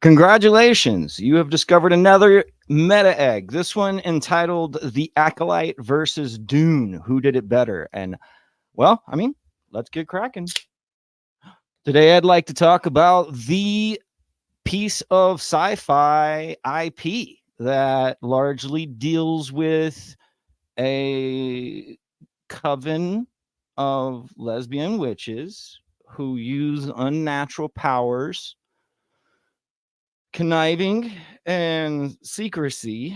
Congratulations, you have discovered another meta egg. This one entitled The Acolyte versus Dune. Who did it better? And, well, I mean, let's get cracking. Today, I'd like to talk about the piece of sci-fi IP that largely deals with a coven of lesbian witches who use unnatural powers, conniving, and secrecy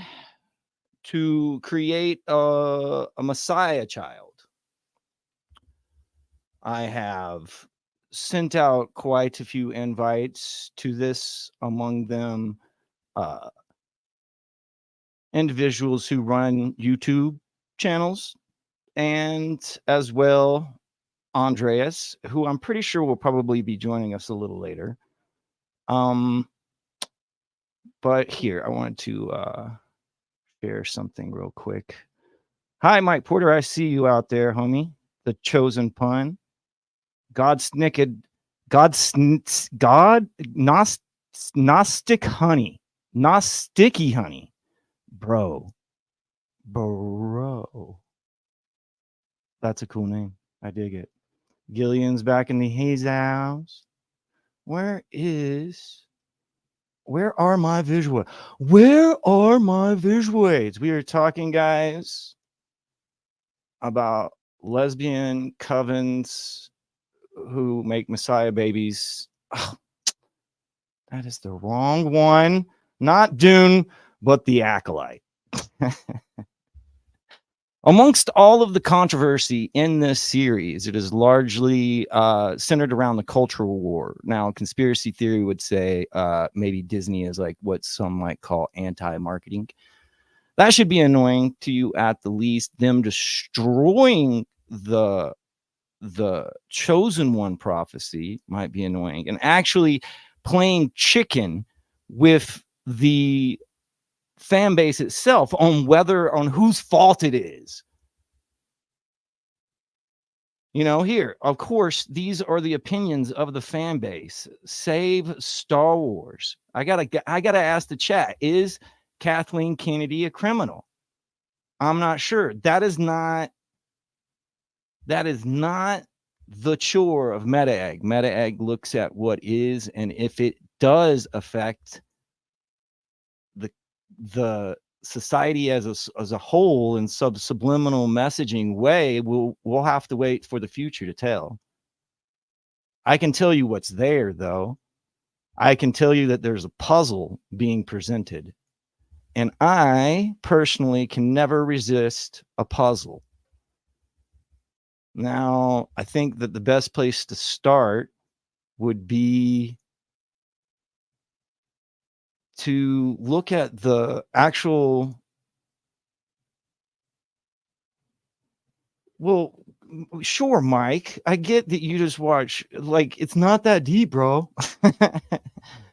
to create a Messiah child. I have sent out quite a few invites to this, among them individuals who run YouTube channels, and as well Andreas, who I'm pretty sure will probably be joining us a little later. But here, I wanted to share something real quick. Hi, Mike Porter. I see you out there, homie. The chosen pun. Gnostic honey. Gnosticky honey. Bro. That's a cool name. I dig it. Gillian's back in the Hayes house. Where are my visual? Where are my visual aids? We are talking, guys, about lesbian covens who make Messiah babies. Oh, that is the wrong one. Not Dune, but the Acolyte. Amongst all of the controversy in this series, it is largely centered around the cultural war. Now, conspiracy theory would say maybe Disney is like what some might call anti-marketing. That should be annoying to you at the least. Them destroying the chosen one prophecy might be annoying. And actually playing chicken with the fan base itself on whose fault it is. You know, here, of course, these are the opinions of the fan base. Save Star Wars. I gotta ask the chat, is Kathleen Kennedy a criminal? I'm not sure. That is not the chore of Meta Egg. Meta Egg looks at what is, and if it does affect the society as a whole in subliminal messaging way, we'll have to wait for the future to tell. I can tell you what's there, though. I can tell you that there's a puzzle being presented, and I personally can never resist a puzzle. Now, I think that the best place to start would be to look at the actual, well, sure, Mike, I get that you just watch, like, it's not that deep, bro.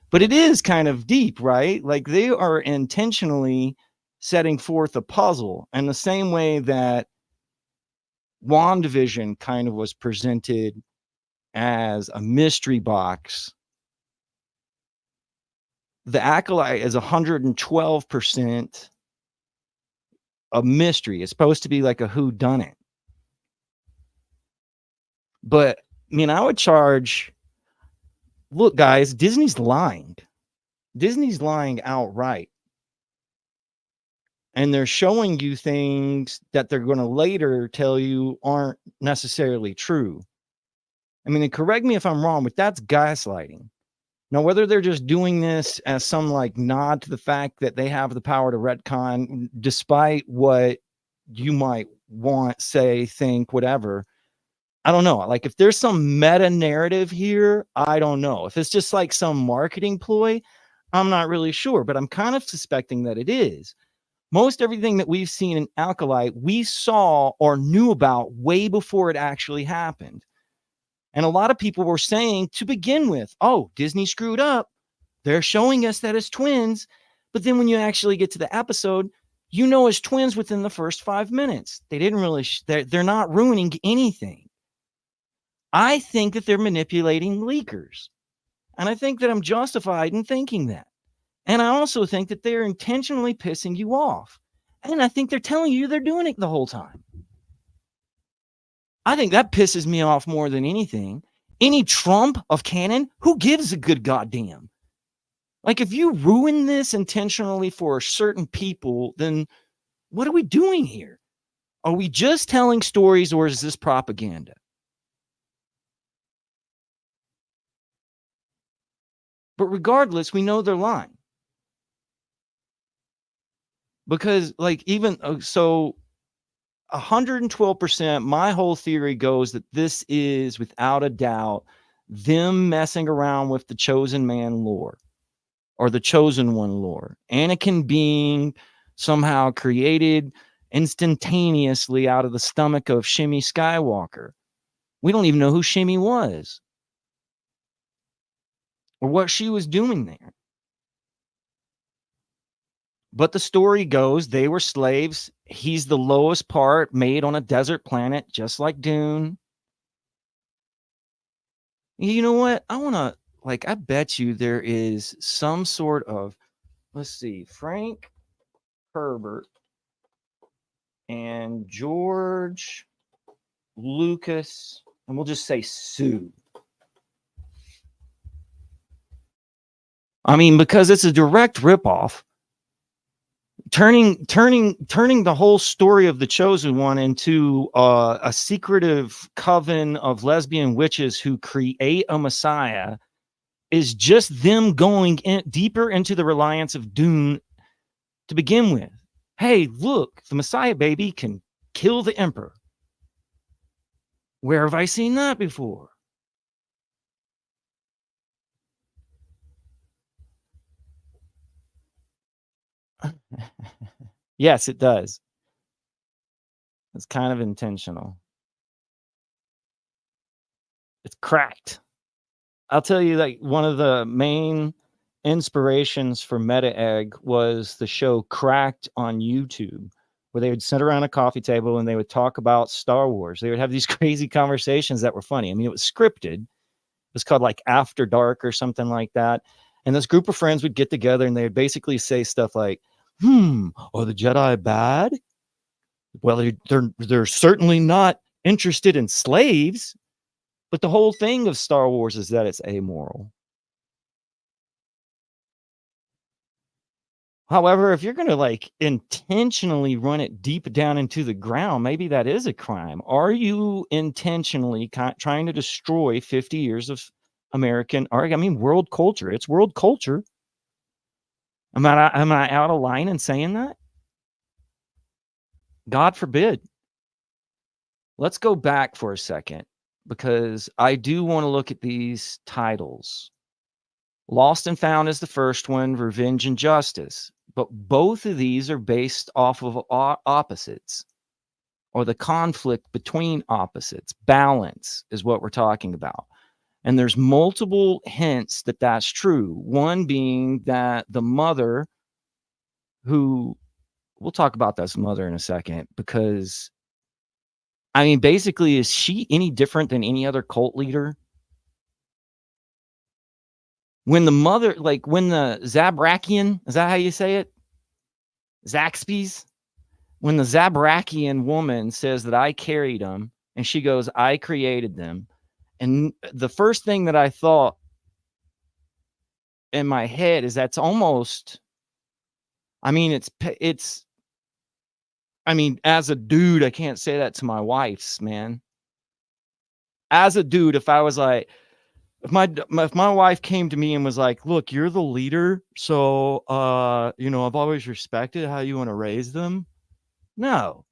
But it is kind of deep, right? Like, they are intentionally setting forth a puzzle in the same way that WandaVision kind of was presented as a mystery box. The Acolyte is 112% a mystery. It's supposed to be like a whodunit. But, I mean, I would charge, look, guys, Disney's lying. Disney's lying outright. And they're showing you things that they're going to later tell you aren't necessarily true. I mean, correct me if I'm wrong, but that's gaslighting. Now, whether they're just doing this as some like nod to the fact that they have the power to retcon, despite what you might want, say, think, whatever, I don't know. Like, if there's some meta narrative here, I don't know. If it's just like some marketing ploy, I'm not really sure, but I'm kind of suspecting that it is. Most everything that we've seen in Acolyte, we saw or knew about way before it actually happened. And a lot of people were saying to begin with, oh, Disney screwed up. They're showing us that as twins. But then when you actually get to the episode, you know as twins within the first 5 minutes. They didn't really, they're not ruining anything. I think that they're manipulating leakers. And I think that I'm justified in thinking that. And I also think that they're intentionally pissing you off. And I think they're telling you they're doing it the whole time. I think that pisses me off more than anything. Any Trump of canon, who gives a good goddamn? Like, if you ruin this intentionally for certain people, then what are we doing here? Are we just telling stories, or is this propaganda? But regardless, we know they're lying. Because, like, even so, 112%, my whole theory goes that this is without a doubt them messing around with the chosen man lore, or the chosen one lore. Anakin being somehow created instantaneously out of the stomach of Shimmy Skywalker. We don't even know who Shimmy was or what she was doing there. But the story goes they were slaves. He's the lowest part, made on a desert planet, just like Dune. You know what? I want to, like, I bet you there is some sort of, let's see, Frank Herbert and George Lucas, and we'll just say Sue. I mean, because it's a direct ripoff, turning the whole story of the chosen one into a secretive coven of lesbian witches who create a messiah is just them going deeper into the reliance of Dune to begin with. Hey, look, the messiah baby can kill the emperor. Where have I seen that before? Yes, it does. It's kind of intentional. It's cracked. I'll tell you, like, one of the main inspirations for Meta Egg was the show Cracked on YouTube, where they would sit around a coffee table and they would talk about Star Wars. They would have these crazy conversations that were funny. I mean, it was scripted. It was called like After Dark or something like that. And this group of friends would get together and they would basically say stuff like, are the Jedi bad? Well, they're certainly not interested in slaves. But the whole thing of Star Wars is that it's amoral. However, if you're going to, like, intentionally run it deep down into the ground, maybe that is a crime. Are you intentionally trying to destroy 50 years of American, or I mean, world culture? It's world culture. Am I out of line in saying that? God forbid. Let's go back for a second, because I do want to look at these titles. Lost and Found is the first one, Revenge and Justice. But both of these are based off of opposites, or the conflict between opposites. Balance is what we're talking about. And there's multiple hints that that's true. One being that the mother, who, we'll talk about this mother in a second, because, I mean, basically, is she any different than any other cult leader? When the mother, like, when the Zabrakian, is that how you say it? Zaxby's? When the Zabrakian woman says that I carried them, and she goes, I created them. And the first thing that I thought in my head is that's almost, I mean, I mean, as a dude, I can't say that to my wife's, man. As a dude, if I was like, if my wife came to me and was like, look, you're the leader, so I've always respected how you want to raise them. No.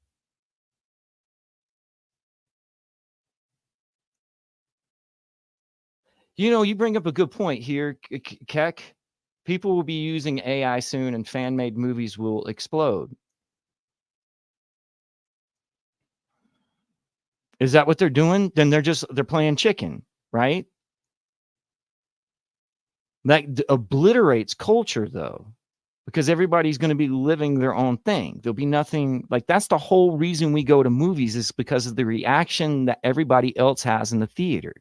You bring up a good point here, Keck. People will be using AI soon, and fan-made movies will explode. Is that what they're doing? Then they're playing chicken, right? That obliterates culture, though, because everybody's going to be living their own thing. There'll be nothing, like, that's the whole reason we go to movies, is because of the reaction that everybody else has in the theater.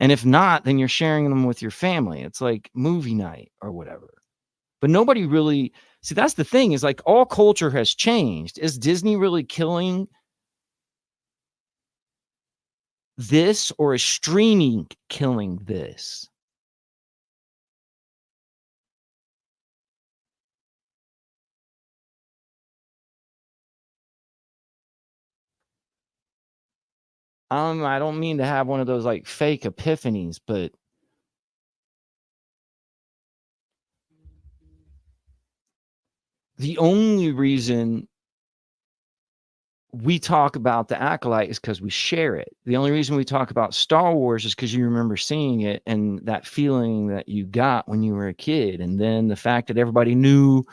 And if not, then you're sharing them with your family. It's like movie night or whatever. But nobody really, see, that's the thing, is like all culture has changed. Is Disney really killing this, or is streaming killing this? I don't mean to have one of those like fake epiphanies, but the only reason we talk about the Acolyte is because we share it. The only reason we talk about Star Wars is because you remember seeing it and that feeling that you got when you were a kid. And then the fact that everybody knew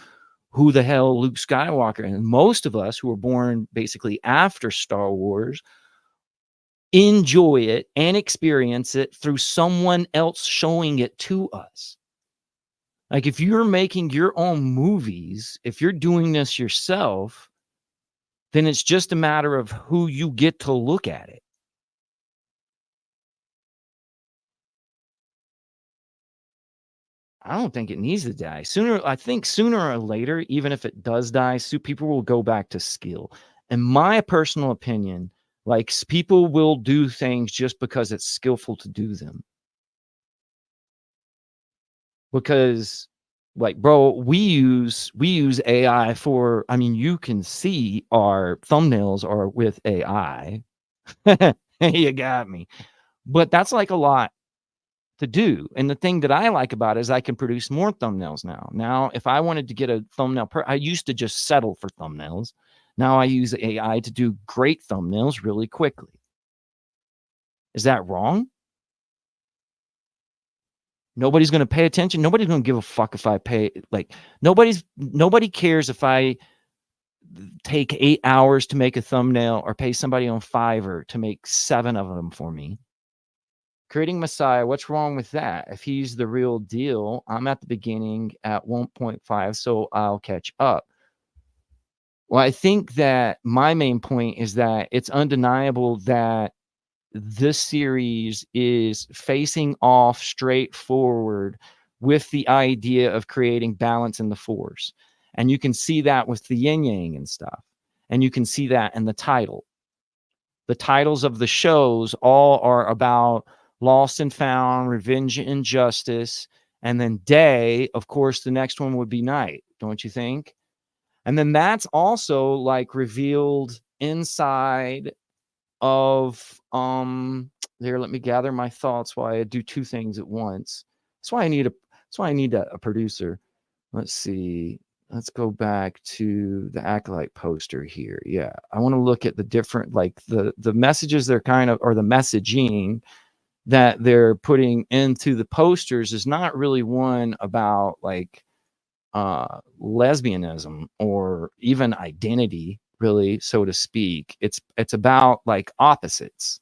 who the hell Luke Skywalker, and most of us who were born basically after Star Wars enjoy it and experience it through someone else showing it to us. Like if you're making your own movies, if you're doing this yourself, then it's just a matter of who you get to look at it. I don't think it needs to die. I think sooner or later, even if it does die, people will go back to skill. In my personal opinion, like people will do things just because it's skillful to do them. Because like, bro, we use AI for, I mean, you can see our thumbnails are with AI. You got me. But that's like a lot to do. And the thing that I like about it is I can produce more thumbnails now. Now, if I wanted to get a thumbnail, I used to just settle for thumbnails. Now I use AI to do great thumbnails really quickly. Is that wrong? Nobody's going to pay attention. Nobody's going to give a fuck if I pay. Like nobody cares if I take 8 hours to make a thumbnail or pay somebody on Fiverr to make 7 of them for me. Creating Messiah, what's wrong with that? If he's the real deal, I'm at the beginning at 1.5, so I'll catch up. Well, I think that my main point is that it's undeniable that this series is facing off straightforward with the idea of creating balance in the force. And you can see that with the yin yang and stuff. And you can see that in the title. The titles of the shows all are about lost and found, revenge and justice. And then day, of course, the next one would be night, don't you think? And then that's also like revealed inside of there, let me gather my thoughts while I do 2 things at once. That's why I need a producer. Let's see. Let's go back to the Acolyte poster here. Yeah, I want to look at the different, like the messages they're kind of, or the messaging that they're putting into the posters is not really one about like lesbianism or even identity, really, so to speak. It's about like opposites,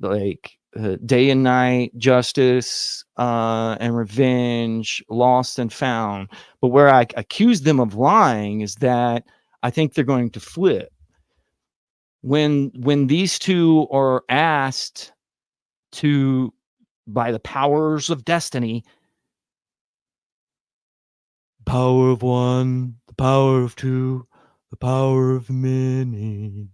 like day and night, justice and revenge, lost and found. But where I accuse them of lying is that I think they're going to flip when these two are asked to, by the powers of destiny, power of one, the power of two, the power of many.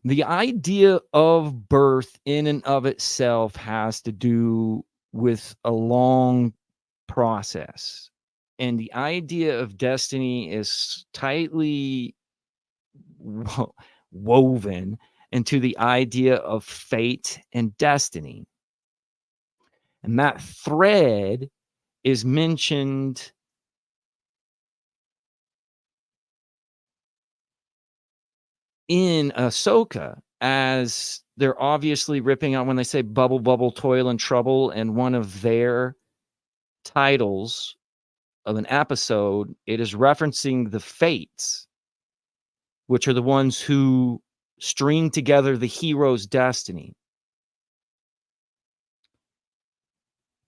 The idea of birth in and of itself has to do with a long process. And the idea of destiny is tightly woven into the idea of fate and destiny. And that thread is mentioned in Ahsoka, as they're obviously ripping out when they say bubble, bubble, toil and trouble. And one of their titles of an episode, it is referencing the fates, which are the ones who string together the hero's destiny.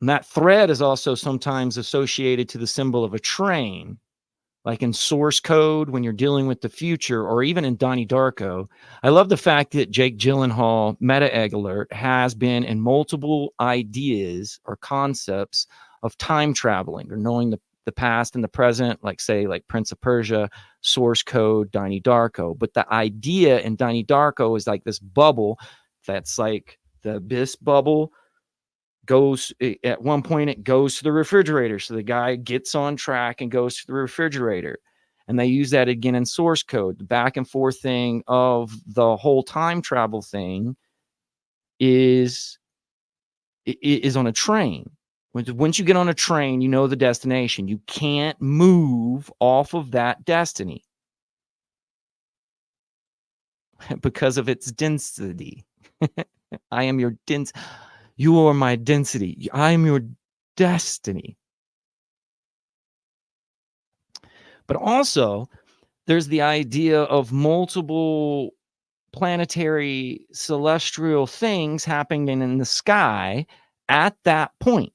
And that thread is also sometimes associated to the symbol of a train, like in source code when you're dealing with the future, or even in Donnie Darko. I love the fact that Jake Gyllenhaal, Meta Egg Alert, has been in multiple ideas or concepts of time traveling or knowing the past and the present, like say like Prince of Persia, source code, Donnie Darko. But the idea in Donnie Darko is like this bubble that's like the abyss bubble goes at one point, it goes to the refrigerator. So the guy gets on track and goes to the refrigerator. And they use that again in source code. The back and forth thing of the whole time travel thing is on a train. Once you get on a train, you know the destination. You can't move off of that destiny because of its density. I am your dense. You are my density. I am your destiny. But also, there's the idea of multiple planetary celestial things happening in the sky at that point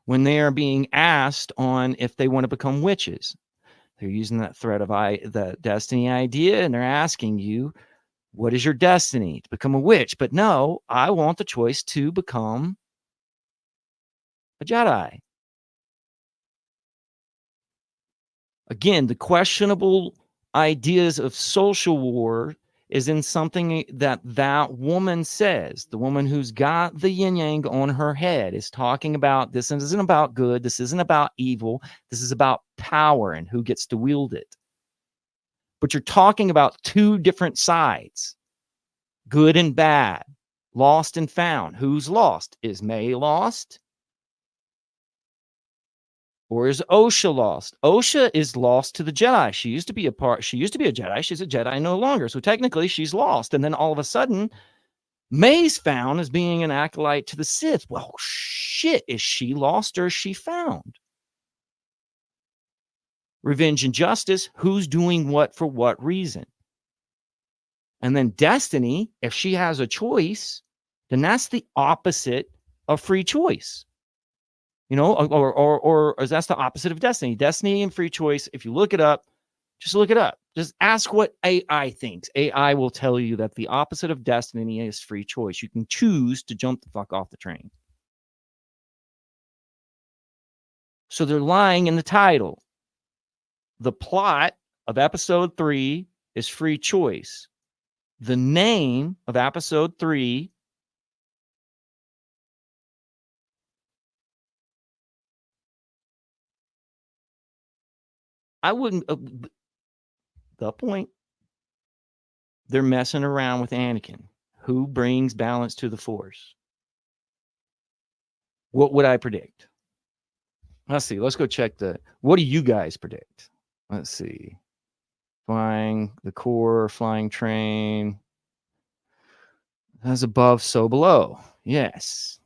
when they are being asked on if they want to become witches. They're using that thread of the destiny idea, and they're asking you, what is your destiny? To become a witch. But no, I want the choice to become a Jedi. Again, the questionable ideas of social war is in something that woman says. The woman who's got the yin yang on her head is talking about this isn't about good. This isn't about evil. This is about power and who gets to wield it. But you're talking about two different sides, good and bad, lost and found. Who's lost? Is May lost? Or is Osha lost? Osha is lost to the Jedi. She used to be a Jedi. She's a Jedi no longer. So technically she's lost. And then all of a sudden, May's found as being an acolyte to the Sith. Well, shit, is she lost or is she found? Revenge and justice, who's doing what for what reason? And then destiny, if she has a choice, then that's the opposite of free choice. You know, or that's the opposite of destiny. Destiny and free choice, if you look it up, just look it up. Just ask what AI thinks. AI will tell you that the opposite of destiny is free choice. You can choose to jump the fuck off the train. So they're lying in the title. The plot of episode 3 is free choice. The name of episode 3 I wouldn't the point. They're messing around with Anakin. Who brings balance to the Force? What would I predict? Let's see. Let's go check what do you guys predict? Let's see. Flying the core, flying train. As above, so below. Yes.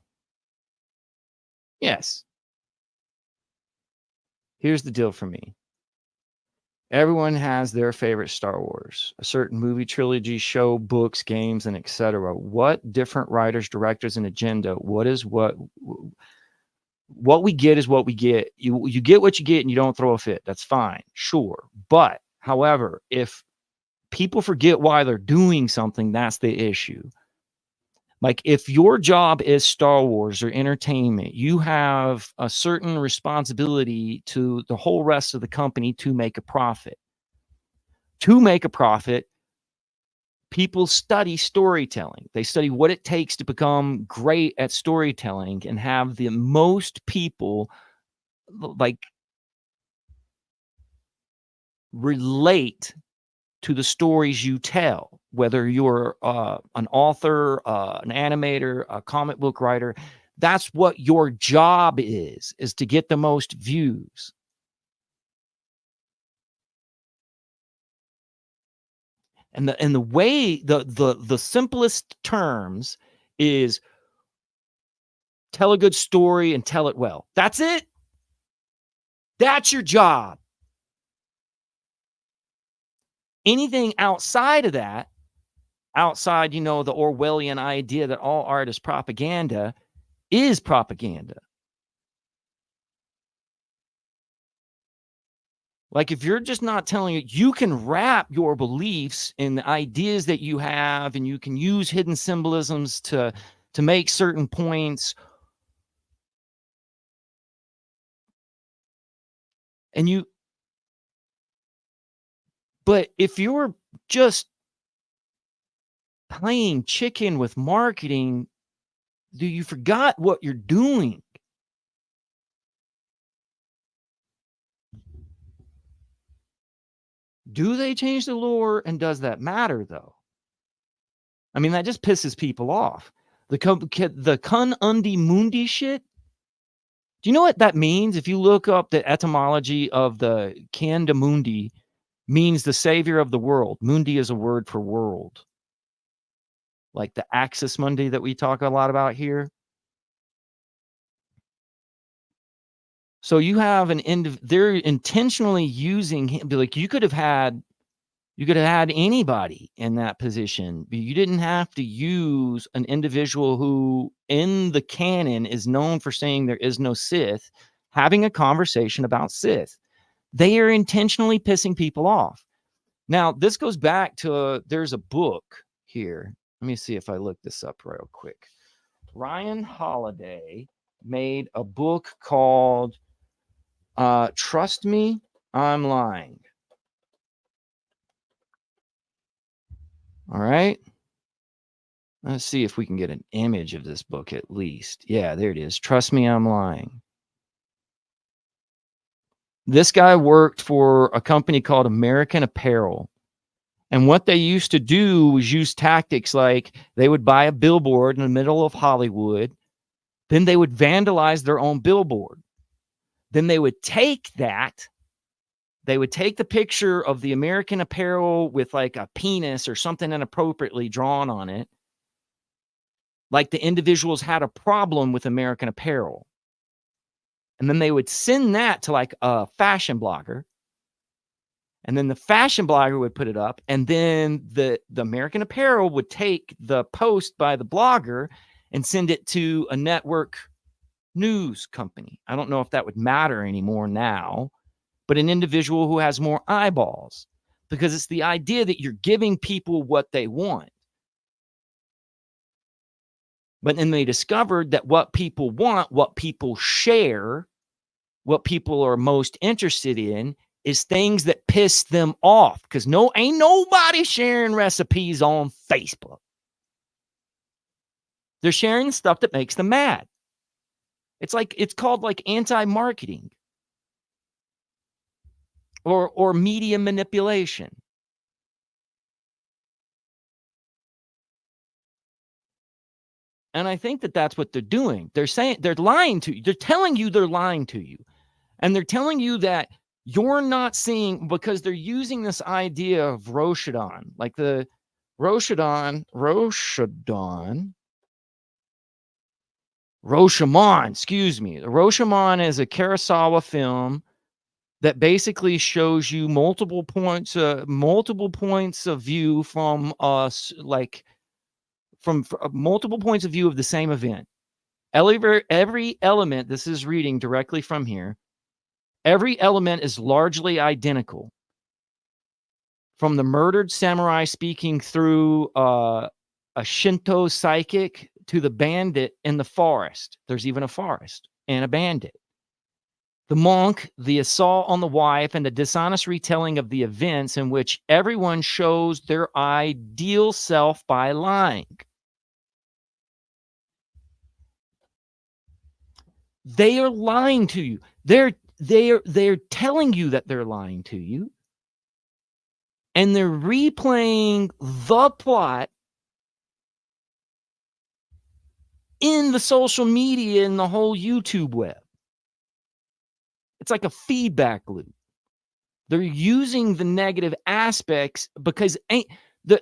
Yes. Here's the deal for me. Everyone has their favorite Star Wars, a certain movie trilogy, show, books, games, and etc. What different writers, directors, and agenda? What we get is what we get. You get what you get, and you don't throw a fit. That's fine, sure. But however, if people forget why they're doing something, that's the issue. Like if your job is Star Wars or entertainment, you have a certain responsibility to the whole rest of the company to make a profit. To make a profit, people study storytelling. They study what it takes to become great at storytelling and have the most people like relate to the stories you tell, whether you're an author, an animator, a comic book writer. That's what your job is to get the most views. And the way the simplest terms is tell a good story and tell it well. That's it. That's your job. Anything outside of that, outside, the Orwellian idea that all art is propaganda, is propaganda. Like, if you're just not telling it, you can wrap your beliefs in the ideas that you have, and you can use hidden symbolisms to make certain points. And you, but if you're just playing chicken with marketing, you forgot what you're doing. Do they change the lore, and does that matter though? I mean, that just pisses people off. The Kun Undi Mundi shit. Do you know what that means? If you look up the etymology of the Kanda Mundi, means the savior of the world. Mundi is a word for world. Like the Axis Mundi that we talk a lot about here. So you have they're intentionally using him. Like, you could have had anybody in that position, but you didn't have to use an individual who in the canon is known for saying there is no Sith, having a conversation about Sith. They are intentionally pissing people off. Now, this goes back to, there's a book here. Let me see if I look this up real quick. Ryan Holiday made a book called Trust Me, I'm Lying. All right. Let's see if we can get an image of this book at least. Yeah, there it is. Trust Me, I'm Lying. This guy worked for a company called American Apparel. And what they used to do was use tactics like they would buy a billboard in the middle of Hollywood. Then they would vandalize their own billboard. Then they would take that. They would take the picture of the American Apparel with like a penis or something inappropriately drawn on it. Like the individuals had a problem with American Apparel. And then they would send that to like a fashion blogger. And then the fashion blogger would put it up. And then the American Apparel would take the post by the blogger and send it to a network news company. I don't know if that would matter anymore now, but an individual who has more eyeballs, because it's the idea that you're giving people what they want. But then they discovered that what people want, what people share, what people are most interested in is things that piss them off, because ain't nobody sharing recipes on Facebook. They're sharing stuff that makes them mad. It's called like anti-marketing or media manipulation. And I think that that's what they're doing. They're saying they're lying to you. They're telling you they're lying to you. And they're telling you that you're not seeing, because they're using this idea of Roshadan, like the Roshaman, excuse me. The Roshaman is a Kurosawa film that basically shows you multiple points of view from us, like from multiple points of view of the same event. Every element, this is reading directly from here, every element is largely identical. From the murdered samurai speaking through a Shinto psychic to the bandit in the forest. There's even a forest and a bandit. The monk, the assault on the wife, and the dishonest retelling of the events in which everyone shows their ideal self by lying. They are lying to you. They're telling you that they're lying to you. And they're replaying the plot in the social media and the whole YouTube web. It's like a feedback loop. They're using the negative aspects because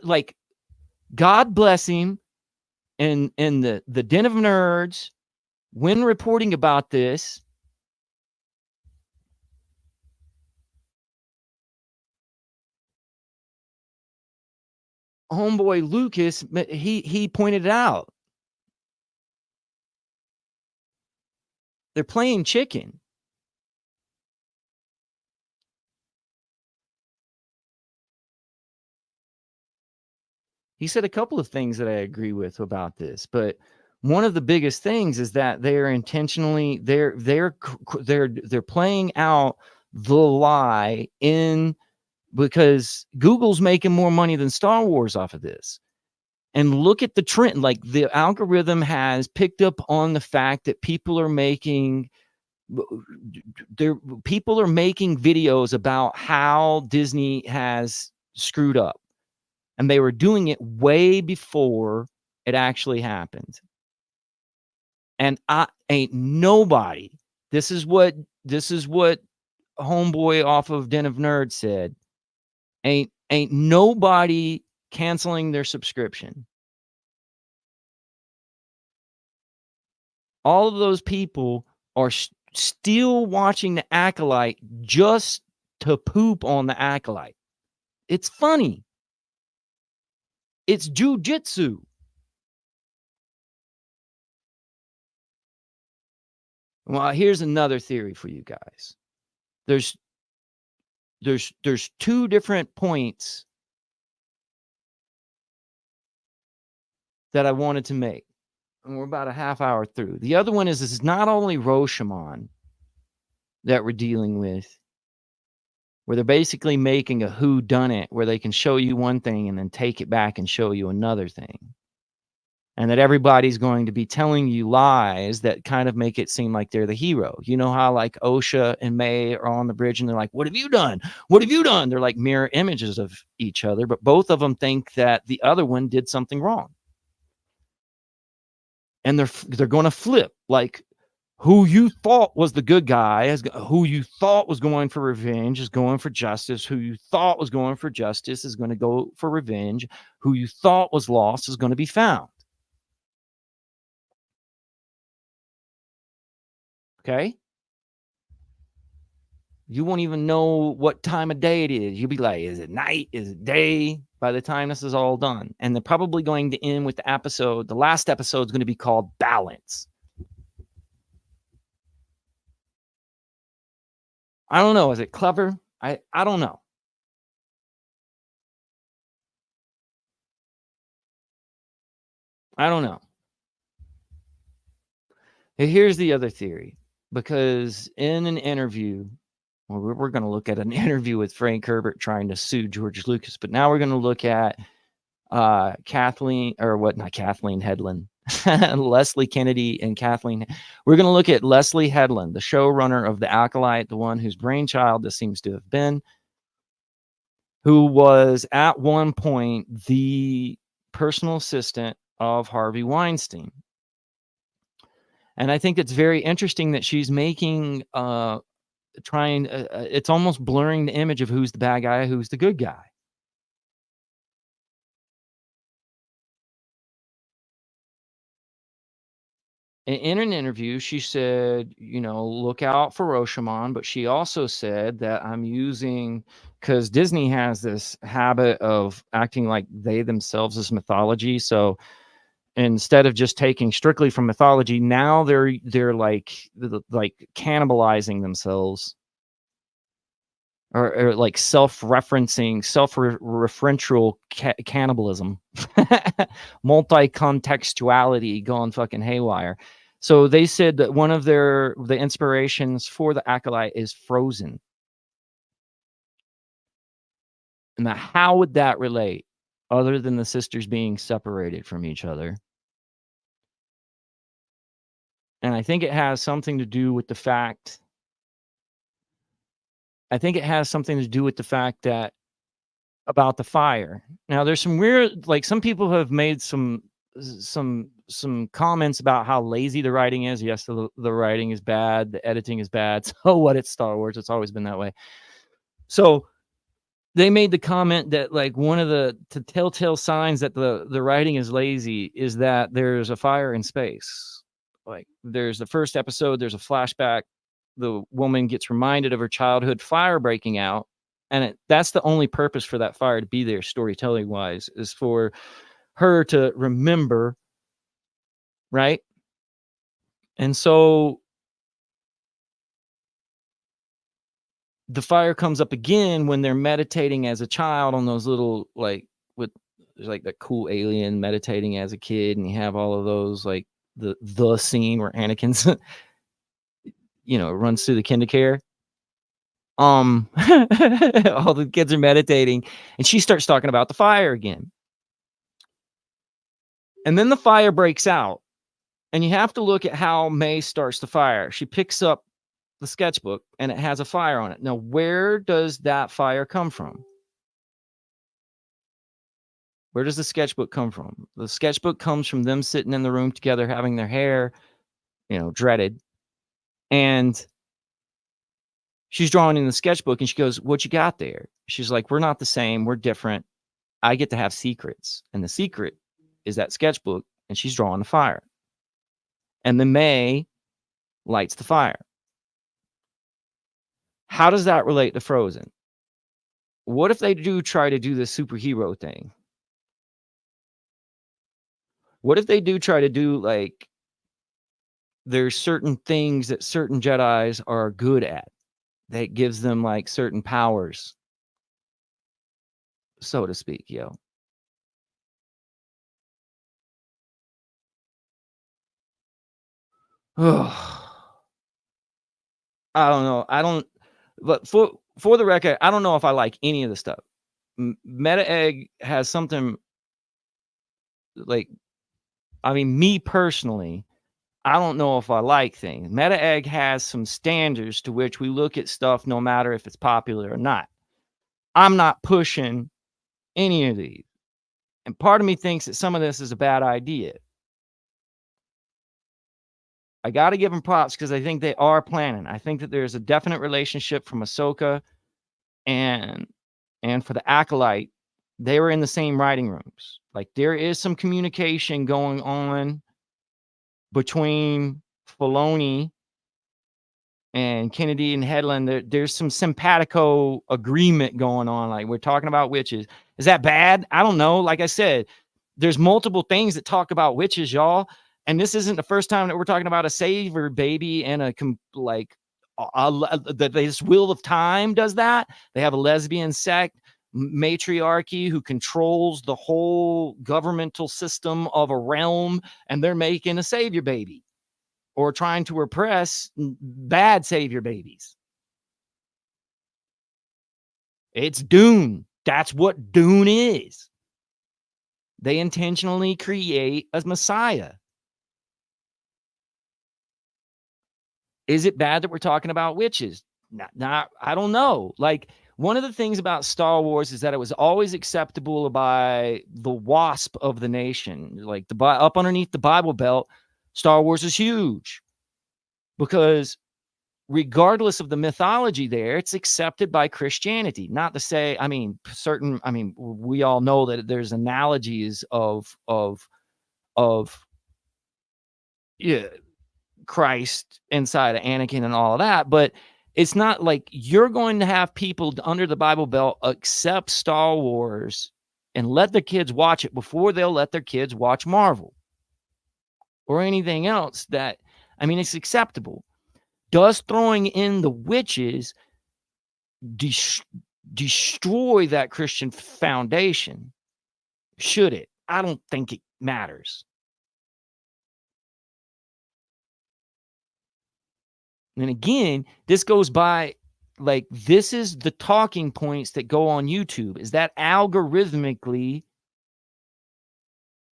like God bless him and the Den of Nerds, when reporting about this, homeboy Lucas, he pointed it out. They're playing chicken. He said a couple of things that I agree with about this, but one of the biggest things is that they are intentionally they're playing out the lie in because Google's making more money than Star Wars off of this. And look at the trend. Like the algorithm has picked up on the fact that people are making videos about how Disney has screwed up. And they were doing it way before it actually happened. And I ain't nobody. This is what homeboy off of Den of Nerds said. Ain't nobody canceling their subscription. All of those people are still watching the Acolyte just to poop on the Acolyte. It's funny. It's jujitsu. Well, here's another theory for you guys. There's two different points that I wanted to make. And we're about a half hour through. The other one is this is not only Rashomon that we're dealing with, where they're basically making a whodunit where they can show you one thing and then take it back and show you another thing. And that everybody's going to be telling you lies that kind of make it seem like they're the hero. You know how like Osha and May are on the bridge and they're like, what have you done? What have you done? They're like mirror images of each other, but both of them think that the other one did something wrong. And they're going to flip, like who you thought was the good guy, who you thought was going for revenge is going for justice. Who you thought was going for justice is going to go for revenge. Who you thought was lost is going to be found. Okay? You won't even know what time of day it is. You'll be like, is it night? Is it day? By the time this is all done. And they're probably going to end with the episode. The last episode is going to be called Balance. I don't know. Is it clever? I don't know. I don't know. Here's the other theory. Because in an interview, well, we're going to look at an interview with Frank Herbert trying to sue George Lucas, but now we're going to look at Kathleen Headland, Leslie Kennedy and Kathleen. We're going to look at Leslie Headland, the showrunner of The Acolyte, the one whose brainchild this seems to have been, who was at one point the personal assistant of Harvey Weinstein. And I think it's very interesting that she's making it's almost blurring the image of who's the bad guy, who's the good guy. In an interview, she said, look out for Rashomon, but she also said that I'm using, because Disney has this habit of acting like they themselves is mythology. So instead of just taking strictly from mythology, now they're like cannibalizing themselves. Or like self-referencing, self-referential cannibalism, multi-contextuality gone fucking haywire. So they said that one of the inspirations for the Acolyte is Frozen. Now, how would that relate other than the sisters being separated from each other? And I think it has something to do with the fact that about the fire. Now there's some weird, like some people have made some comments about how lazy the writing is. Yes, the writing is bad, the editing is bad. So what? It's Star Wars. It's always been that way. So they made the comment that like one of the telltale signs that the writing is lazy is that there's a fire in space. Like there's the first episode, there's a flashback. The woman gets reminded of her childhood fire breaking out. And that's the only purpose for that fire to be there, storytelling wise, is for her to remember. Right. And so the fire comes up again when they're meditating as a child on those little, like with there's like that cool alien meditating as a kid, and you have all of those, like the scene where Anakin's, runs through the kindercare. All the kids are meditating, and she starts talking about the fire again. And then the fire breaks out, and you have to look at how May starts the fire. She picks up the sketchbook, and it has a fire on it. Now, where does that fire come from? Where does the sketchbook come from? The sketchbook comes from them sitting in the room together, having their hair, dreaded. And she's drawing in the sketchbook, and she goes, "What you got there?" She's like, "We're not the same. We're different. I get to have secrets." And the secret is that sketchbook, and she's drawing the fire. And then May lights the fire. How does that relate to Frozen? What if they do try to do this superhero thing? What if they do try to do, like, there's certain things that certain Jedis are good at that gives them, like, certain powers, so to speak, yo. I don't know. But for the record, I don't know if I like any of the stuff. Meta Egg has something, like, I mean, me personally, I don't know if I like things. Meta Egg has some standards to which we look at stuff no matter if it's popular or not. I'm not pushing any of these. And part of me thinks that some of this is a bad idea. I got to give them props because I think they are planning. I think that there's a definite relationship from Ahsoka and for the Acolyte. They were in the same writing rooms. Like, there is some communication going on between Filoni and Kennedy and Headland. There's some simpatico agreement going on. Like, we're talking about witches. Is that bad? I don't know. Like I said, there's multiple things that talk about witches, y'all. And this isn't the first time that we're talking about a savior baby and this Wheel of Time does that. They have a lesbian sect matriarchy who controls the whole governmental system of a realm, and they're making a savior baby or trying to repress bad savior babies. It's Dune. That's what Dune is. They intentionally create a messiah. Is it bad that we're talking about witches? Not, I don't know. Like, one of the things about Star Wars is that it was always acceptable by the WASP of the nation. Like, up underneath the Bible Belt, Star Wars is huge because regardless of the mythology there, it's accepted by Christianity. Not to say, we all know that there's analogies of Christ inside of Anakin and all of that, but it's not like you're going to have people under the Bible Belt accept Star Wars and let their kids watch it before they'll let their kids watch Marvel or anything else that, it's acceptable. Does throwing in the witches destroy that Christian foundation? Should it? I don't think it matters. And again, this goes by, like, this is the talking points that go on YouTube. Is that algorithmically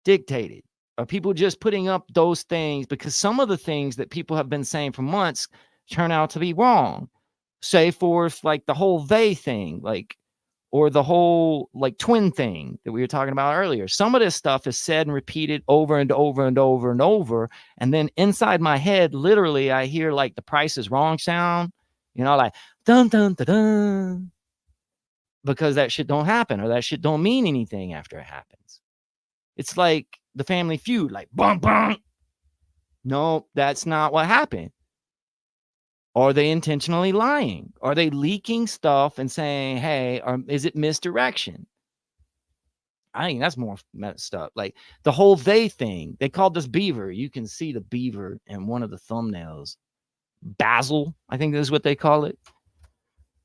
dictated? Are people just putting up those things because some of the things that people have been saying for months turn out to be wrong? Say for, like, the whole they thing, like, or the whole, like, twin thing that we were talking about earlier. Some of this stuff is said and repeated over and over and over and over. And then inside my head, literally, I hear, like, the Price is Wrong sound, like, dun, dun, dun, dun, because that shit don't happen, or that shit don't mean anything after it happens. It's like the Family Feud, like, bum, bum. No, that's not what happened. Are they intentionally lying? Are they leaking stuff and saying, hey, is it misdirection? I think that's more messed up. Like, the whole they thing. They called this beaver. You can see the beaver in one of the thumbnails. Basil, I think this is what they call it.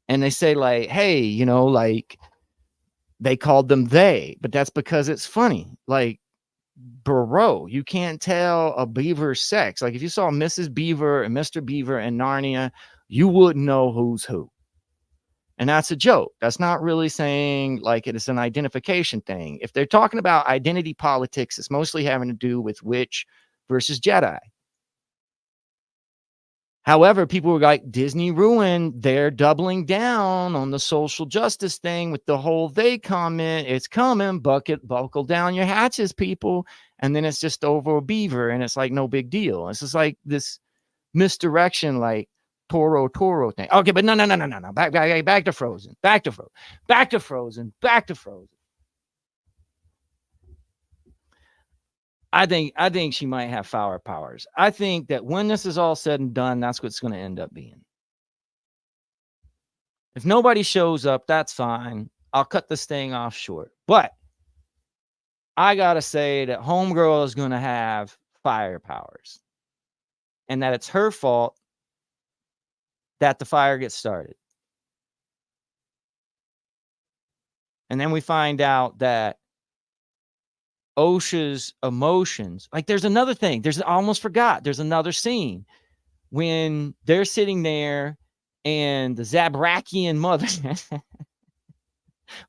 And they say, like, hey, like, They called them they, but that's because it's funny. Like, bro, you can't tell a beaver's sex. Like, if you saw Mrs. Beaver and Mr. Beaver in Narnia, you wouldn't know who's who. And that's a joke. That's not really saying like it is an identification thing. If they're talking about identity politics, it's mostly having to do with witch versus Jedi. However, people were like, Disney ruined. They're doubling down on the social justice thing with the whole they comment. It's coming. Buckle down your hatches, people. And then it's just over a beaver. And it's like no big deal. It's just like this misdirection, like Toro thing. Okay, but no. Back to Frozen. Back to Frozen. Back to Frozen. Back to Frozen. I think she might have flower powers. I think that when this is all said and done, that's what it's going to end up being. If nobody shows up, that's fine. I'll cut this thing off short. But I got to say that Homegirl is going to have fire powers. And that it's her fault that the fire gets started. And then we find out that Osha's emotions, like there's another thing. I almost forgot. There's another scene when they're sitting there and the Zabrakian mother,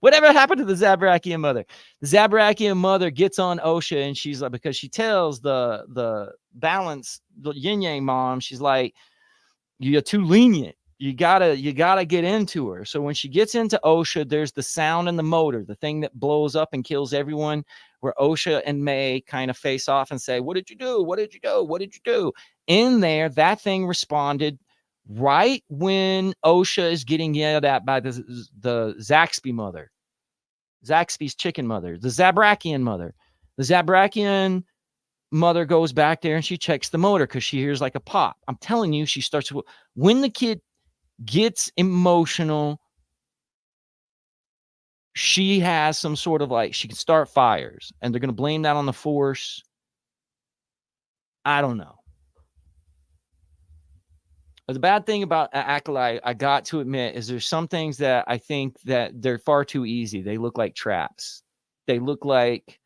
whatever happened to the Zabrakian mother? The Zabrakian mother gets on Osha and she's like, because she tells the balance, the yin yang mom, she's like, you're too lenient. You gotta get into her. So when she gets into Osha, there's the sound and the motor, the thing that blows up and kills everyone, where Osha and May kind of face off and say, what did you do? What did you do? What did you do? In there, that thing responded right when Osha is getting yelled at by the Zaxby mother, Zaxby's chicken mother, the Zabrakian mother. The Zabrakian mother goes back there and she checks the motor because she hears like a pop. I'm telling you, she starts to, when the kid gets emotional, she has some sort of like, she can start fires and they're going to blame that on the Force. I don't know. But the bad thing about Acolyte, I got to admit, is there's some things that I think that they're far too easy. They look like traps. They look like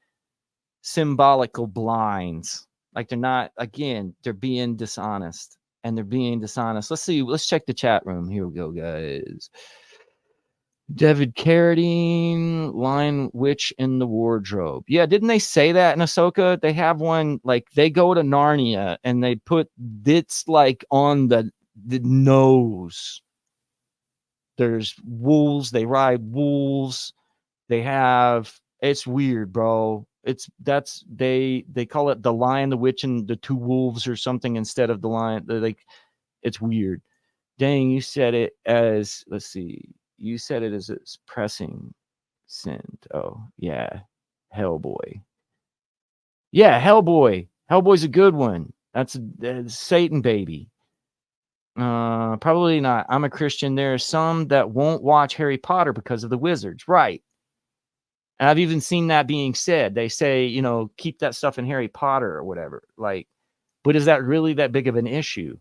symbolical blinds. Like they're not, again, they're being dishonest. And they're being dishonest. Let's see. Let's check the chat room. Here we go, guys. David Carradine, Lion Witch in the Wardrobe. Yeah, didn't they say that in Ahsoka? They have one, like, they go to Narnia and they put it's like on the nose. There's wolves. They ride wolves. They have, it's weird, bro. They call it the Lion, the Witch, and the Two Wolves or something instead of the lion. They're like, it's weird. Dang, you said it as, let's see. You said it as it's pressing send. Oh, yeah. Hellboy. Yeah, Hellboy. Hellboy's a good one. That's a Satan baby. Probably not. I'm a Christian. There are some that won't watch Harry Potter because of the wizards. Right. And I've even seen that being said. They say, you know, keep that stuff in Harry Potter or whatever. Like, but is that really that big of an issue?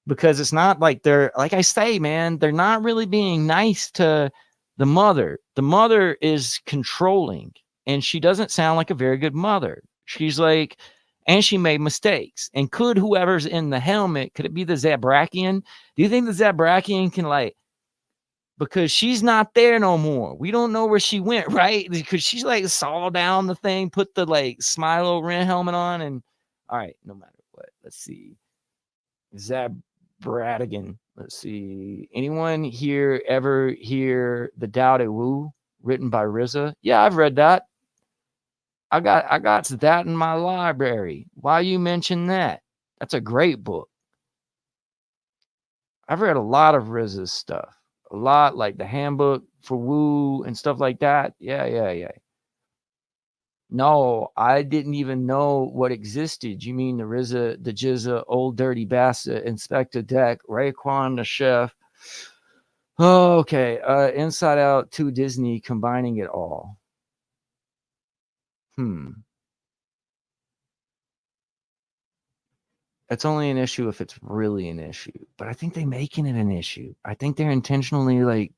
Because it's not like they're, like I say, man, they're not really being nice to the mother. The mother is controlling and she doesn't sound like a very good mother. She's like, and she made mistakes. And could whoever's in the helmet, could it be the Zabrakian? Do you think the Zabrakian can, like, because she's not there no more. We don't know where she went, right? Because she's like saw down the thing, put the like Smilo Ren helmet on, and all right, no matter what. Let's see. Bradigan. Let's see. Anyone here ever hear The Tao Te Wu written by RZA? Yeah, I've read that. I got that in my library. Why you mention that? That's a great book. I've read a lot of RZA's stuff. A lot, like the handbook for Wu and stuff like that. Yeah. No, I didn't even know what existed. You mean the RZA, the Jizza, Old Dirty Bastard, Inspector Deck, Raekwon the Chef. Oh, okay. Inside Out 2 Disney, combining it all. It's only an issue if it's really an issue. But I think they're making it an issue. I think they're intentionally like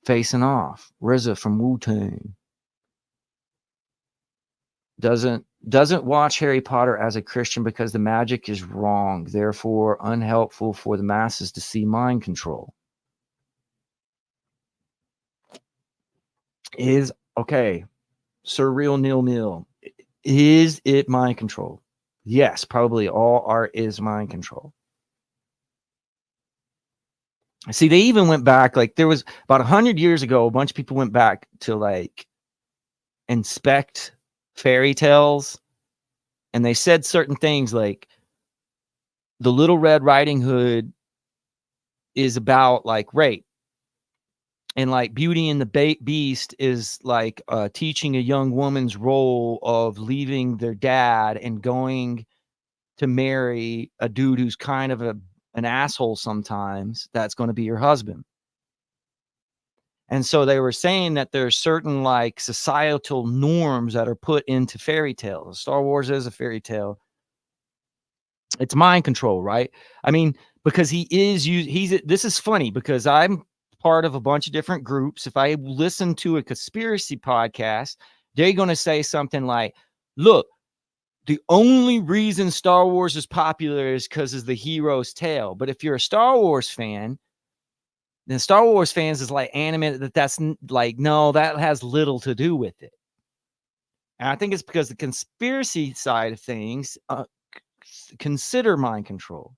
facing off. RZA from Wu-Tang. Doesn't watch Harry Potter as a Christian because the magic is wrong, therefore unhelpful for the masses to see mind control. Is okay. Surreal nil. Is it mind control? Yes, probably all art is mind control. See, they even went back, like there was about 100 years ago, a bunch of people went back to like inspect fairy tales, and they said certain things like the Little Red Riding Hood is about like rape, and like Beauty and the Beast is like teaching a young woman's role of leaving their dad and going to marry a dude who's kind of an asshole sometimes, that's going to be your husband. And so they were saying that there's certain like societal norms that are put into fairy tales. Star Wars is a fairy tale. It's mind control, right? I mean, because this is funny because I'm part of a bunch of different groups. If I listen to a conspiracy podcast, they're going to say something like, look, the only reason Star Wars is popular is because of the hero's tale. But if you're a Star Wars fan, then Star Wars fans is like animated that's like, no, that has little to do with it. And I think it's because the conspiracy side of things consider mind control.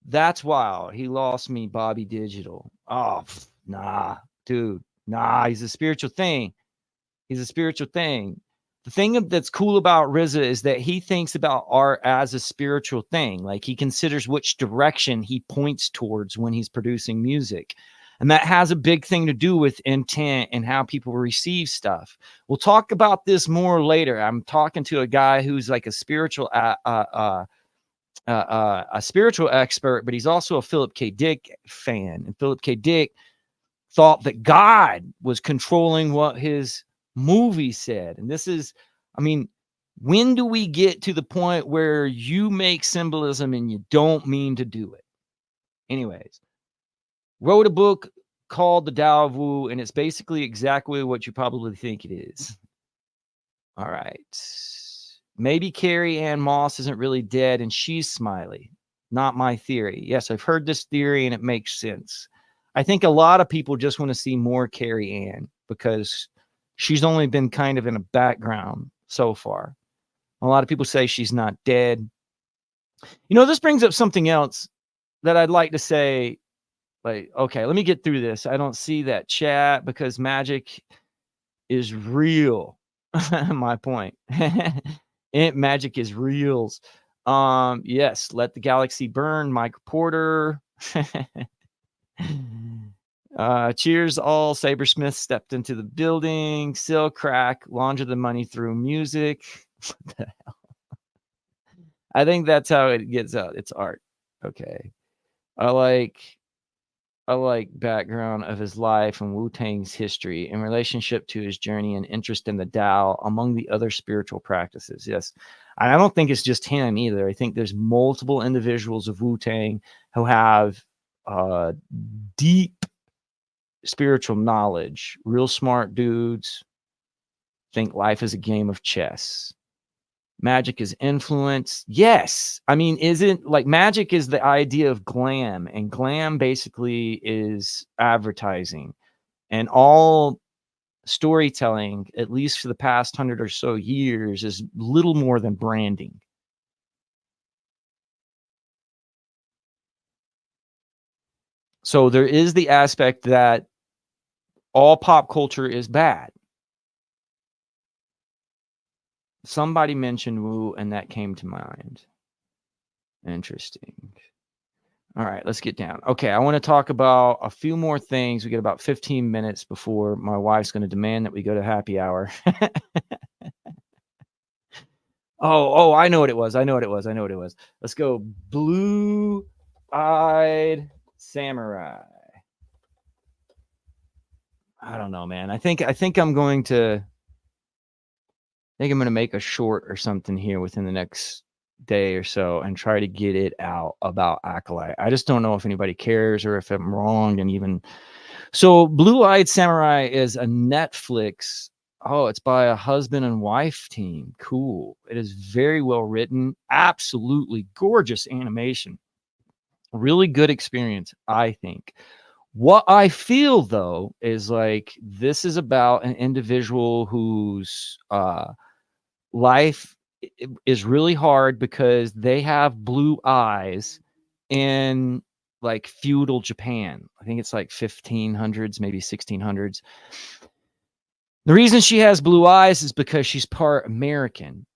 That's wild. He lost me, Bobby Digital. Oh, nah, dude. Nah, he's a spiritual thing. He's a spiritual thing. The thing that's cool about RZA is that he thinks about art as a spiritual thing. Like he considers which direction he points towards when he's producing music. And that has a big thing to do with intent and how people receive stuff. We'll talk about this more later. I'm talking to a guy who's like a spiritual expert, but he's also a Philip K. Dick fan. And Philip K. Dick thought that God was controlling what his movie said. And this is, I mean, when do we get to the point where you make symbolism and you don't mean to do it? Anyways, wrote a book called The Tao of Wu, and it's basically exactly what you probably think it is. All right. Maybe Carrie Ann Moss isn't really dead and she's Smiley. Not my theory. Yes, I've heard this theory and it makes sense. I think a lot of people just want to see more Carrie Ann because she's only been kind of in a background so far. A lot of people say she's not dead. You know, this brings up something else that I'd like to say. Like, okay, let me get through this. I don't see that chat because magic is real. My point. Magic is reals. Yes, let the galaxy burn. Mike Porter. Cheers all. Sabersmith stepped into the building. Still crack. Launder the money through music. What the hell? I think that's how it gets out. It's art. Okay. I like background of his life and Wu-Tang's history in relationship to his journey and interest in the Tao, among the other spiritual practices. Yes. And I don't think it's just him either. I think there's multiple individuals of Wu-Tang who have deep spiritual knowledge, real smart dudes, think life is a game of chess. Magic is influence. Yes. I mean, isn't like magic is the idea of glam, and glam basically is advertising, and all storytelling, at least for the past 100 or so years, is little more than branding. So there is the aspect that all pop culture is bad. Somebody mentioned Wu, and that came to mind. Interesting. All right, let's get down. Okay, I want to talk about a few more things. We get about 15 minutes before my wife's going to demand that we go to happy hour. Oh, I know what it was. Let's go. Blue-eyed samurai. I don't know, man. I think I'm going to make a short or something here within the next day or so and try to get it out about Acolyte. I just don't know if anybody cares or if I'm wrong. And even so, Blue-Eyed Samurai is a Netflix Oh, it's by a husband and wife team. Cool. It is very well written. Absolutely gorgeous animation. Really good experience, I think. What I feel though is like this is about an individual whose life is really hard because they have blue eyes in like feudal Japan. I think it's like 1500s, maybe 1600s. The reason she has blue eyes is because she's part American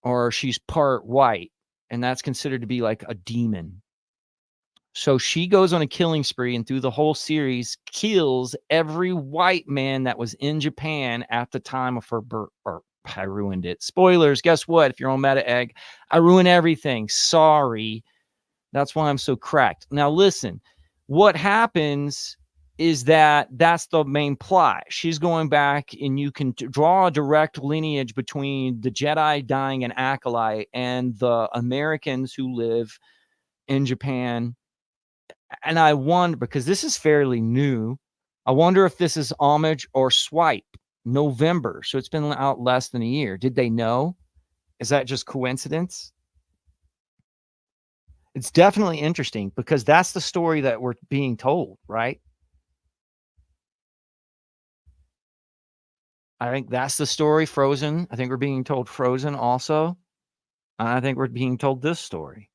or she's part white, and that's considered to be like a demon. So she goes on a killing spree and through the whole series kills every white man that was in Japan at the time of her birth. I ruined it. Spoilers. Guess what? If you're on Meta Egg, I ruin everything. Sorry. That's why I'm so cracked. Now listen, what happens is that that's the main plot. She's going back and you can draw a direct lineage between the Jedi dying in Acolyte and the Americans who live in Japan. And I wonder, because this is fairly new, I wonder if this is homage or swipe. November. So it's been out less than a year. Did they know? Is that just coincidence? It's definitely interesting because that's the story that we're being told, right? I think that's the story. Frozen. I think we're being told Frozen also. And I think we're being told this story.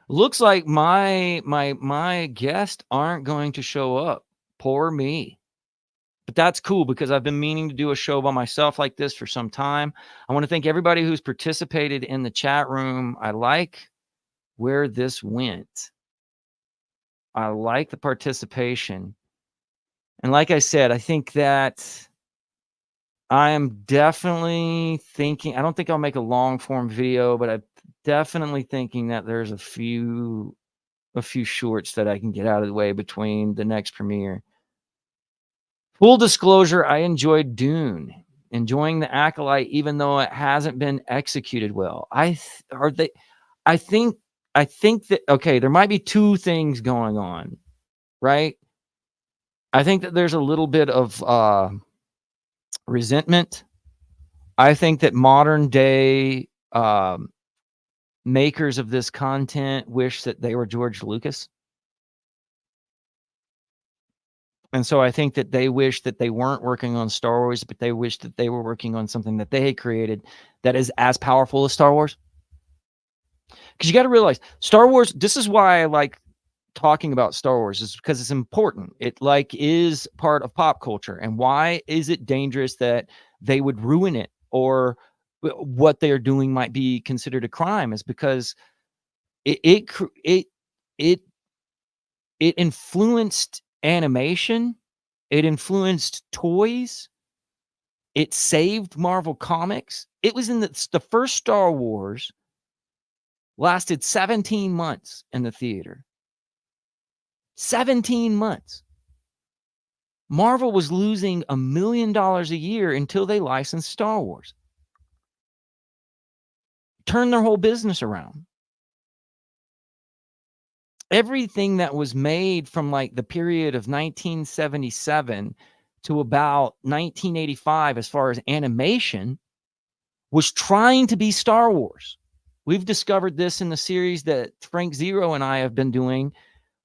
Looks like my guests aren't going to show up. Poor me. But that's cool because I've been meaning to do a show by myself like this for some time. I want to thank everybody who's participated in the chat room. I like where this went. I like the participation. And like I said, I think that I am definitely thinking, I don't think I'll make a long form video, but I'm definitely thinking that there's a few shorts that I can get out of the way between the next premiere. Full disclosure, I enjoyed Dune, enjoying the Acolyte, even though it hasn't been executed well. I think that, okay, there might be two things going on, right? I think that there's a little bit of resentment. I think that modern day makers of this content wish that they were George Lucas. And so I think that they wish that they weren't working on Star Wars, but they wish that they were working on something that they had created that is as powerful as Star Wars. Because you got to realize Star Wars, this is why I like talking about Star Wars, is because it's important. It like is part of pop culture. And why is it dangerous that they would ruin it or what they are doing might be considered a crime? Is because it influenced animation, it influenced toys, it saved Marvel Comics. It was in the first Star Wars lasted 17 months in the theater. 17 months. Marvel was losing $1 million a year until they licensed Star Wars. Turned their whole business around. Everything that was made from like the period of 1977 to about 1985, as far as animation, was trying to be Star Wars. We've discovered this in the series that Frank Zero and I have been doing.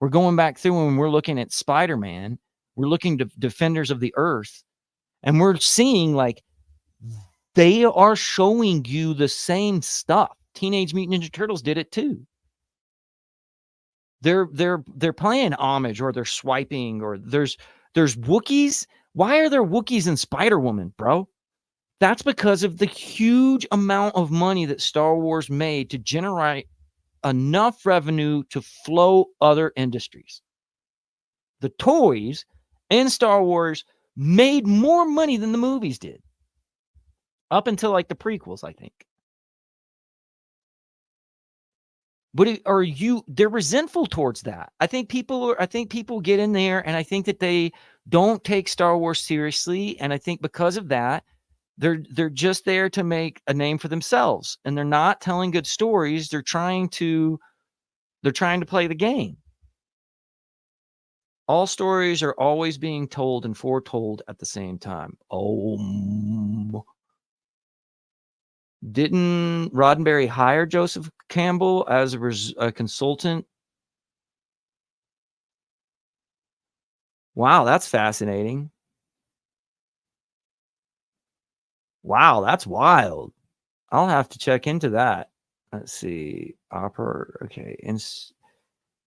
We're going back through and we're looking at Spider-Man. We're looking to Defenders of the Earth. And we're seeing like they are showing you the same stuff. Teenage Mutant Ninja Turtles did it too. They're playing homage, or they're swiping, or there's Wookiees. Why are there Wookiees in Spider-Woman, bro? That's because of the huge amount of money that Star Wars made to generate enough revenue to float other industries. The toys in Star Wars made more money than the movies did. Up until like the prequels, I think. But they're resentful towards that. I think people get in there and I think that they don't take Star Wars seriously. And I think because of that, they're just there to make a name for themselves, and they're not telling good stories. They're trying to play the game. All stories are always being told and foretold at the same time. Didn't Roddenberry hire Joseph Campbell as a consultant? Wow, that's fascinating. Wow, that's wild. I'll have to check into that. Let's see. Okay.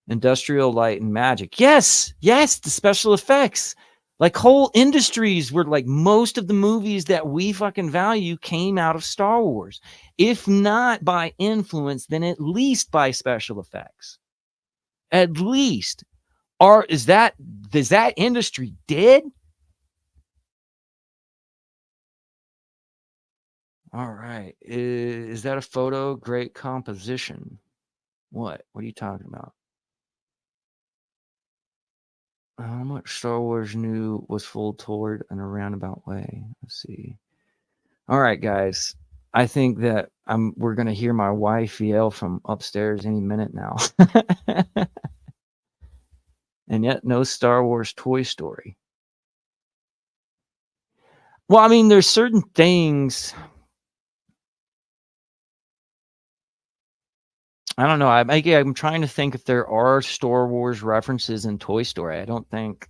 Industrial Light and Magic. Yes, the special effects. Like whole industries were like most of the movies that we fucking value came out of Star Wars. If not by influence, then at least by special effects. At least. Is that industry dead? All right. Is that a photo? Great composition. What? What are you talking about? How much Star Wars new was full toward in a roundabout way? Let's see. All right, guys. I think that we're gonna hear my wife yell from upstairs any minute now. And yet no Star Wars Toy Story. Well, I mean, there's certain things. I don't know. I'm trying to think if there are Star Wars references in Toy Story. I don't think.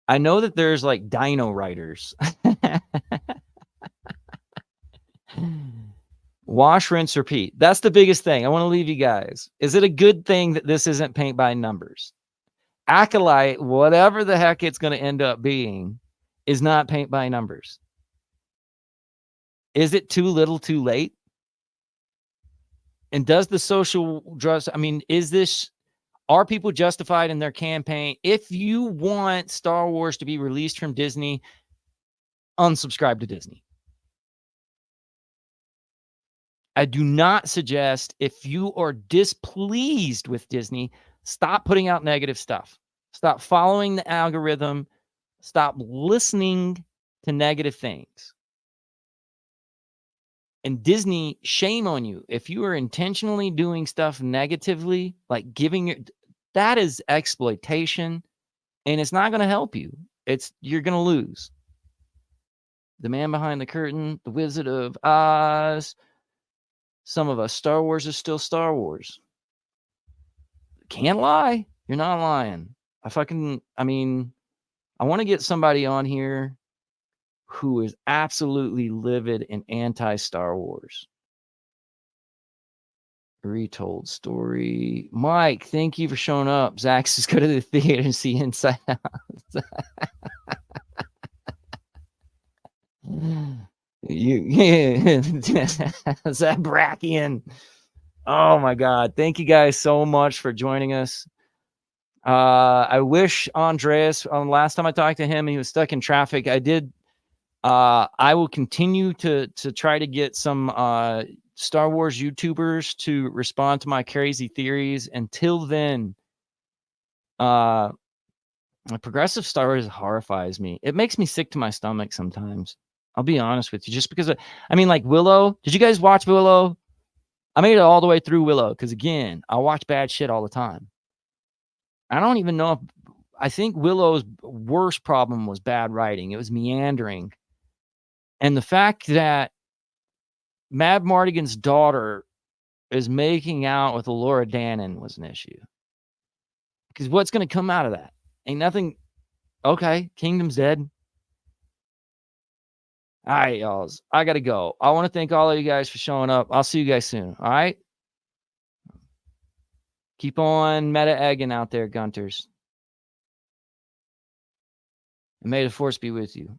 I know that there's like Dino Riders. Wash, rinse, repeat. That's the biggest thing. I want to leave you guys. Is it a good thing that this isn't paint by numbers? Acolyte, whatever the heck it's going to end up being, is not paint by numbers. Is it too little too late? And does the social drugs, I mean, are people justified in their campaign? If you want Star Wars to be released from Disney, unsubscribe to Disney. I do not suggest, if you are displeased with Disney, stop putting out negative stuff. Stop following the algorithm. Stop listening to negative things. And Disney, shame on you. If you are intentionally doing stuff negatively, like that is exploitation, and it's not going to help you. You're going to lose. The Man Behind the Curtain, The Wizard of Oz. Some of us, Star Wars is still Star Wars. Can't lie. You're not lying. I want to get somebody on here who is absolutely livid and anti-Star Wars. Retold story. Mike, thank you for showing up. Zach says go to the theater and see Inside Out. Zabrakian. Oh my God. Thank you guys so much for joining us. I wish Andreas, last time I talked to him, he was stuck in traffic. I will continue to try to get some Star Wars YouTubers to respond to my crazy theories. Until then, progressive Star Wars horrifies me. It makes me sick to my stomach sometimes. I'll be honest with you, just because like Willow. Did you guys watch Willow? I made it all the way through Willow because, again, I watch bad shit all the time. I don't even know I think Willow's worst problem was bad writing. It was meandering. And the fact that Mad Mardigan's daughter is making out with Laura Dannon was an issue. Because what's going to come out of that? Ain't nothing. Okay, Kingdom's dead. All right, y'all. I got to go. I want to thank all of you guys for showing up. I'll see you guys soon. All right? Keep on meta egging out there, Gunters. And may the force be with you.